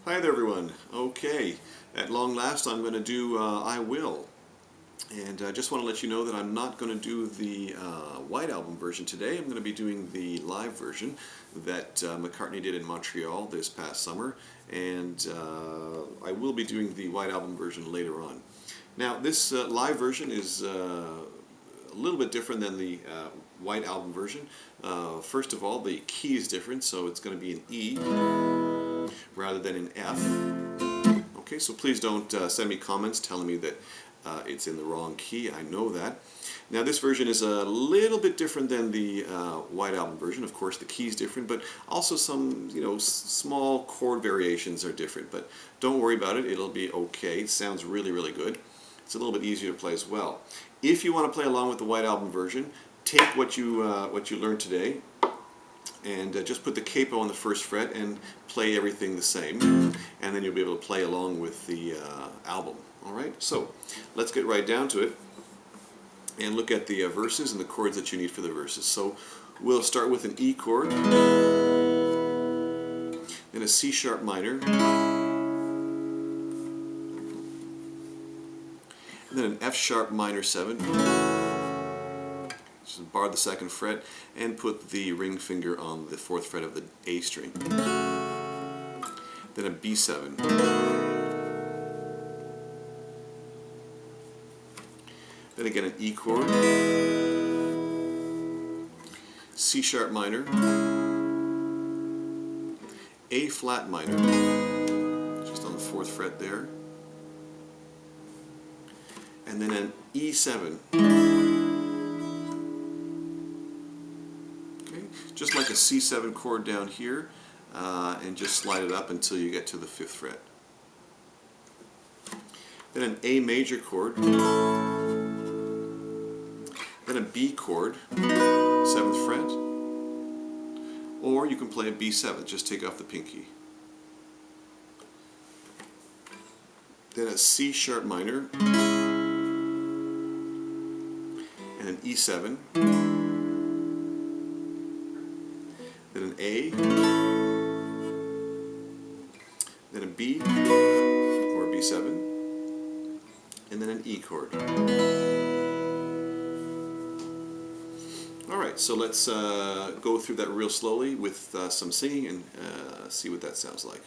Hi there everyone. Okay, at long last I'm going to do I Will. And I just want to let you know that I'm not going to do the White Album version today. I'm going to be doing the live version that McCartney did in Montreal this past summer. And I will be doing the White Album version later on. Now this live version is a little bit different than the White Album version. First of all, the key is different, so it's going to be an E rather than an F. Okay, so please don't send me comments telling me that it's in the wrong key. I know that. Now this version is a little bit different than the White Album version. Of course, the key's different, but also some, small chord variations are different. But don't worry about it. It'll be okay. It sounds really, really good. It's a little bit easier to play as well. If you want to play along with the White Album version, take what you learned today and just put the capo on the first fret and play everything the same, and then you'll be able to play along with the album. Alright, so let's get right down to it and look at the verses and the chords that you need for the verses. So we'll start with an E chord, then a C sharp minor, and then an F sharp minor 7. Just bar the second fret and put the ring finger on the fourth fret of the A string. Then a B7. Then again an E chord, C sharp minor, A flat minor, just on the fourth fret there, and then an E7. Just like a C7 chord down here, and just slide it up until you get to the 5th fret. Then an A major chord, then a B chord, 7th fret, or you can play a B7, just take off the pinky. Then a C sharp minor, and an E7. Then an A, then a B, or a B7, and then an E chord. Alright, so let's go through that real slowly with some singing and see what that sounds like.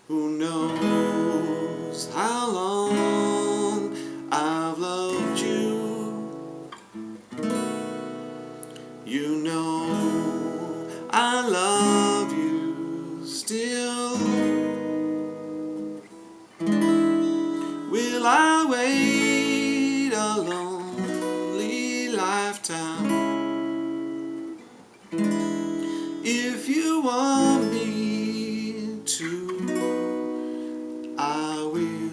Who knows how long I've loved you? You know I love you still. Will I wait a lonely lifetime if you want me to? I will.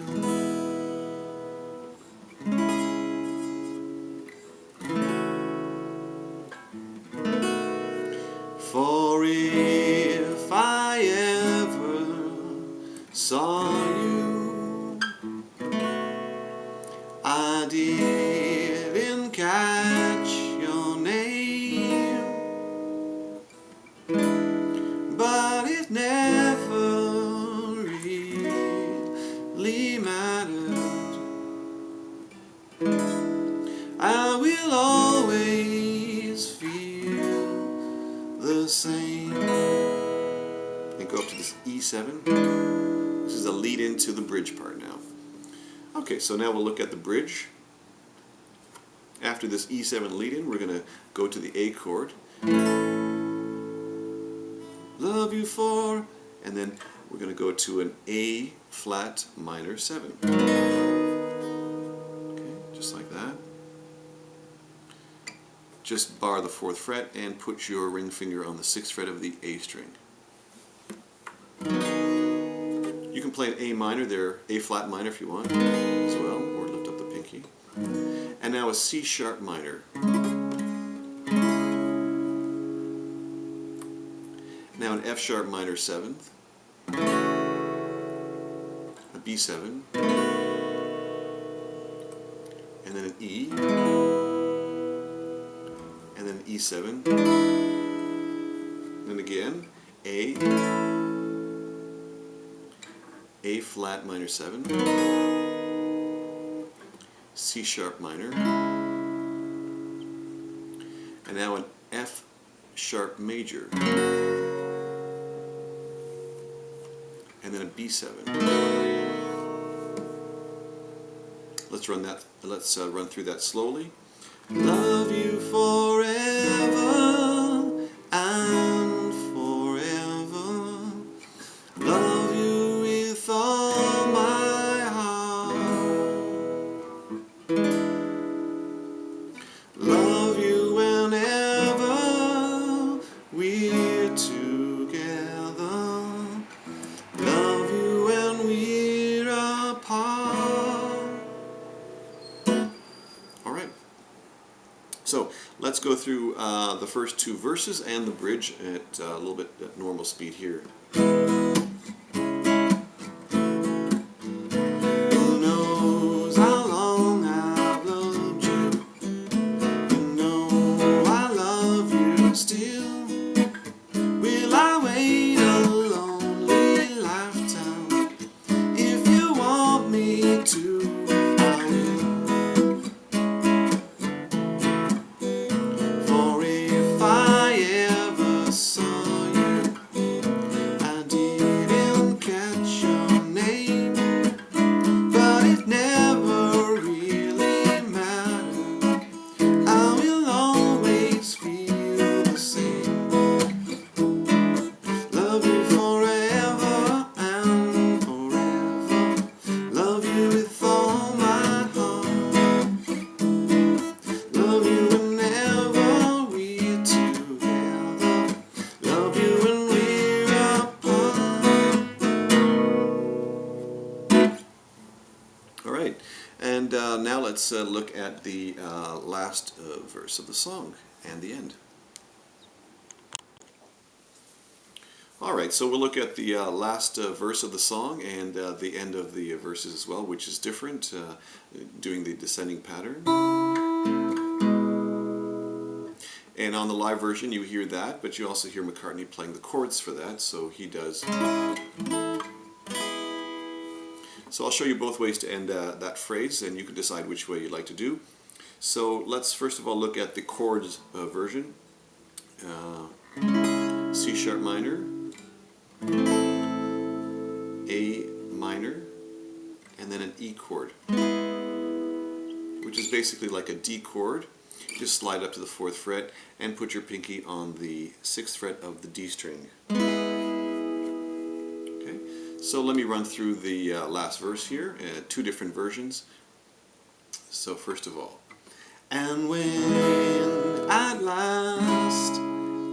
For if I ever saw you, I didn't catch your name, but it never really mattered. I will always feel the same. And go up to this E7. This is a lead into the bridge part now. Okay, so now we'll look at the bridge. After this E7 lead in, we're going to go to the A chord. Love you for, and then we're going to go to an A flat minor 7. Okay, just like that. Just bar the 4th fret and put your ring finger on the 6th fret of the A string. You can play an A minor there, A flat minor if you want as well, or lift up the pinky. And now a C sharp minor. Now an F sharp minor 7th, a B7, and then an E, and then an E7, and again A, A flat minor 7, C sharp minor, and now an F sharp major, and then a B7. Let's run that. Let's run through that slowly. Love you forever and forever. Love you with all my heart. Love you whenever we're together. Love you when we're apart. All right. So let's go through the first two verses and the bridge at a little bit at normal speed here. Who knows how long I've loved you? You know I love you still. Will I wait a lonely lifetime? If you want me to, I will. For if I ever saw you, I didn't catch your name, but it never really mattered. I will always feel the same. Love you forever and forever. Love you with all my heart. Love you whenever we're together. Love you when we're apart. All right, and now let's look at the last verse of the song and the end. All right, so we'll look at the last verse of the song and the end of the verses as well, which is different, doing the descending pattern. And on the live version you hear that, but you also hear McCartney playing the chords for that, so he does. So I'll show you both ways to end that phrase, and you can decide which way you'd like to do. So let's first of all look at the chords version. C sharp minor, A minor, and then an E chord, which is basically like a D chord. Just slide up to the 4th fret and put your pinky on the 6th fret of the D string. Okay, so let me run through the last verse here, two different versions. So first of all, and when at last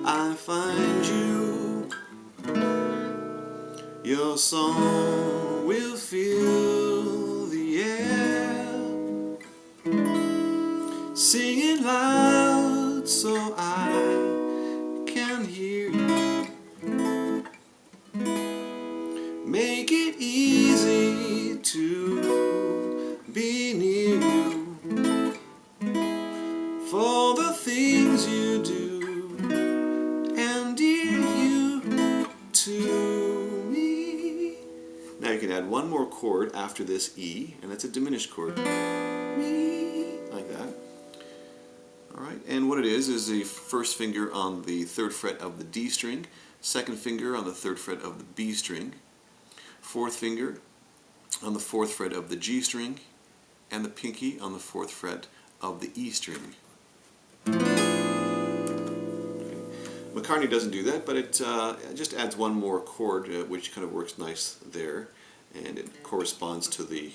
I find you, your song will fill the air. Sing it loud so I can hear you. Make it easy to be near you. For the things you do endear you to me. Now you can add one more chord after this E, and that's a diminished chord. Me, like that. Alright, and what it is the first finger on the 3rd fret of the D string, 2nd finger on the 3rd fret of the B string, 4th finger on the 4th fret of the G string, and the pinky on the 4th fret of the E string. Okay. McCartney doesn't do that, but it just adds one more chord, which kind of works nice there, and it corresponds to the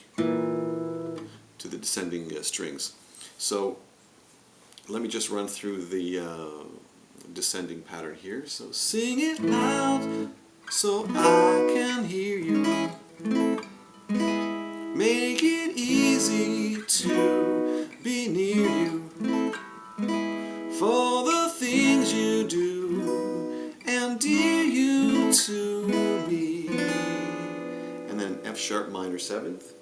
descending strings. So let me just run through the descending pattern here. So sing it loud so I can hear you. Make it easy to be near you. For the things you do endear you to me. And then F sharp minor 7th.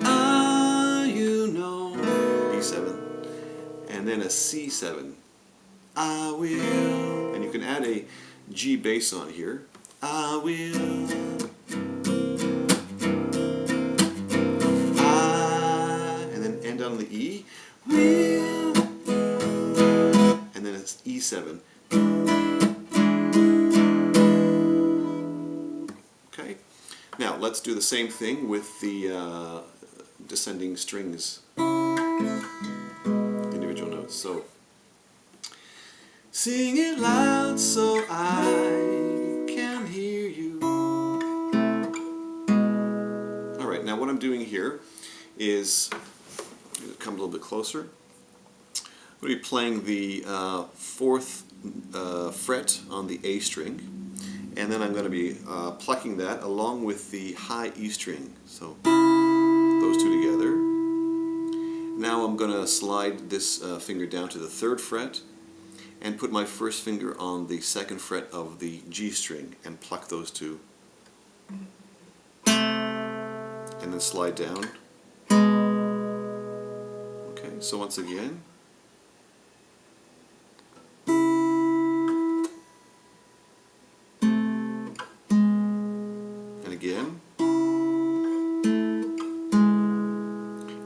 Ah, you know, B7. And then a C7. I will. And you can add a G bass on here. I will Now let's do the same thing with the descending strings, individual notes. So, sing it loud so I can hear you. Alright, now what I'm doing here is, come a little bit closer, I'm going to be playing the 4th fret on the A string, and then I'm going to be plucking that along with the high E string. So those two together. Now I'm going to slide this finger down to the 3rd fret and put my first finger on the 2nd fret of the G string and pluck those two. And then slide down. Okay, so once again. And again.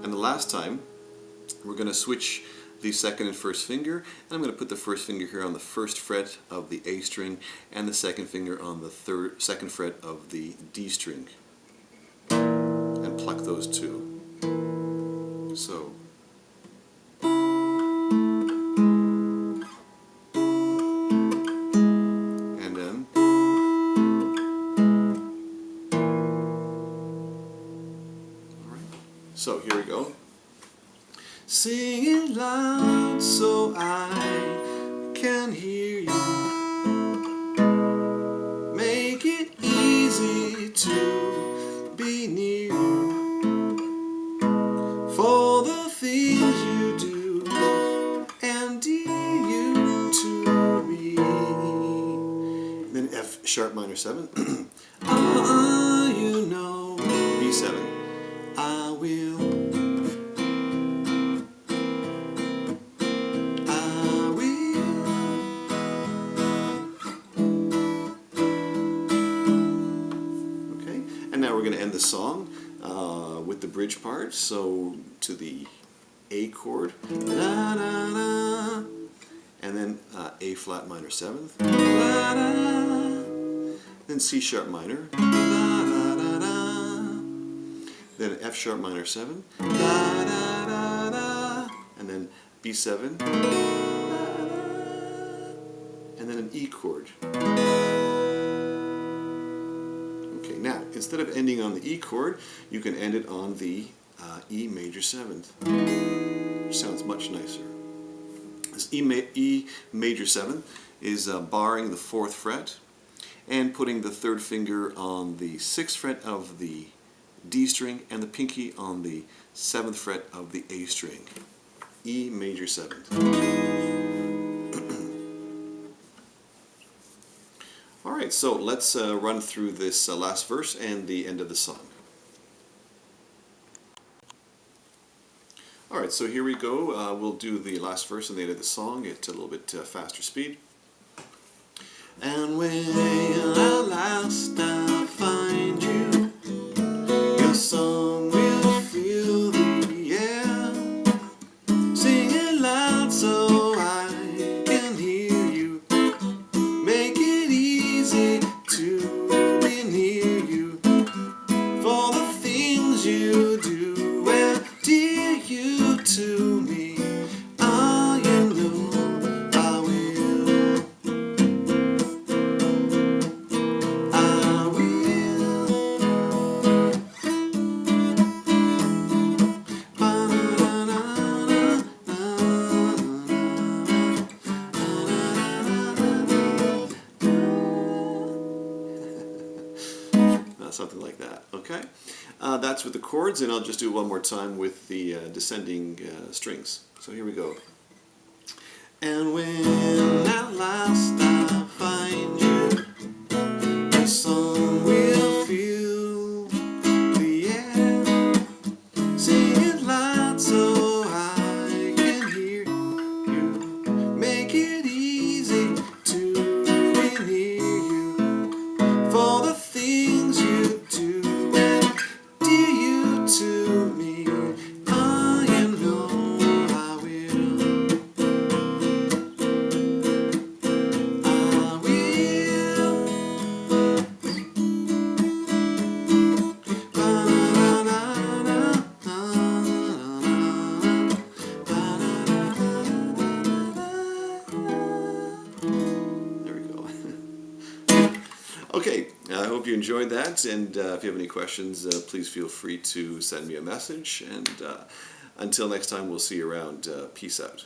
And the last time, we're going to switch the 2nd and 1st finger, and I'm going to put the 1st finger here on the 1st fret of the A string and the 2nd finger on the 2nd fret of the D string, and pluck those two. So, and then, all right. So here we go. Sing it loud so I can hear you. Make it easy to be near you. For the things you do and dear you to me. And then F sharp minor 7. You know. B7. I will. And now we're going to end the song with the bridge part. So to the A chord, la, la, la, and then A flat minor 7th, la, la, then C sharp minor, la, la, la, la, then F sharp minor 7, la, la, la, la, and then B7, la, la, and then an E chord. Now, instead of ending on the E chord, you can end it on the E major 7th, which sounds much nicer. This E major 7th is barring the 4th fret and putting the 3rd finger on the 6th fret of the D string and the pinky on the 7th fret of the A string. E major 7th. Alright, so let's run through this last verse and the end of the song. Alright, so here we go. We'll do the last verse and the end of the song at a little bit faster speed. And when at last I find you, your song will fill the air. Sing it loud so I can hear you. Make it easy to be near you. For the things you do and dear you to me. Ah, you know I will. I will. Something like that, okay? That's with the chords, and I'll just do it one more time with the descending strings. So here we go. And when at last I find you, the song will fill the air. Sing it loud so I can hear you. Make it easy to be near you. For the things you do and dear you to me. Ah, you know I will. I hope you enjoyed that, and if you have any questions, please feel free to send me a message, and until next time, we'll see you around. Peace out.